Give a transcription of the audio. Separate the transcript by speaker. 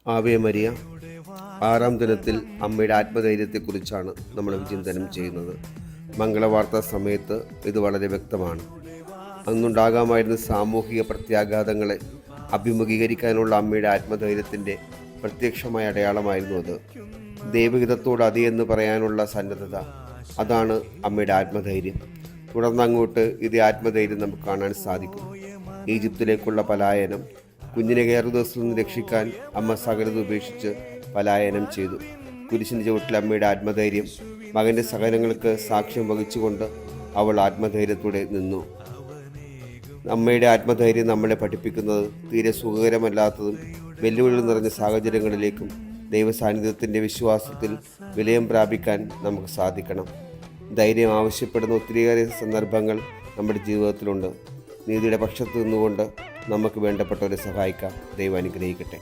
Speaker 1: Ave Maria. ആറാം ദിനത്തിൽ അമ്മയുടെ ആത്മധൈര്യത്തെക്കുറിച്ചാണ് നമ്മൾ വിചിന്തനം ചെയ്യുന്നത്. മംഗളവാർത്താ സമയത്ത് ഇത് വളരെ വ്യക്തമാണ്. അന്നുണ്ടാകാമായിരുന്ന സാമൂഹിക പ്രത്യാഘാതങ്ങളെ അഭിമുഖീകരിക്കാനുള്ള അമ്മയുടെ ആത്മധൈര്യത്തിൻ്റെ പ്രത്യക്ഷമായ അടയാളമായിരുന്നു അത്. ദൈവഹിതത്തോട് അതിയെന്ന് പറയാനുള്ള സന്നദ്ധത, അതാണ് അമ്മയുടെ ആത്മധൈര്യം. തുടർന്നങ്ങോട്ട് ഇതേ ആത്മധൈര്യം നമുക്ക് കാണാൻ സാധിക്കും. ഈജിപ്തിലേക്കുള്ള പലായനം, കുഞ്ഞിനെ ഹെറോദോസിൽ നിന്ന് രക്ഷിക്കാൻ അമ്മ സകലത് ഉപേക്ഷിച്ച് പലായനം ചെയ്തു. കുരിശിൻ്റെ ചുവട്ടിൽ അമ്മയുടെ ആത്മധൈര്യം, മകൻ്റെ സഹനങ്ങൾക്ക് സാക്ഷ്യം വഹിച്ചുകൊണ്ട് അവൾ ആത്മധൈര്യത്തോടെ നിന്നു. അമ്മയുടെ ആത്മധൈര്യം നമ്മളെ പഠിപ്പിക്കുന്നത് തീരെ സുഖകരമല്ലാത്തതും വെല്ലുവിളികൾ നിറഞ്ഞ സാഹചര്യങ്ങളിലേക്കും ദൈവസാന്നിധ്യത്തിൻ്റെ വിശ്വാസത്തിൽ വിലയം പ്രാപിക്കാൻ നമുക്ക് സാധിക്കണം. ധൈര്യം ആവശ്യപ്പെടുന്ന ഒത്തിരിയേറെ സന്ദർഭങ്ങൾ നമ്മുടെ ജീവിതത്തിലുണ്ട്. നീതിയുടെ പക്ഷത്ത് നിന്നുകൊണ്ട് നമുക്ക് വേണ്ടപ്പെട്ടവരെ സഹായിക്കാം. ദൈവം അനുഗ്രഹിക്കട്ടെ.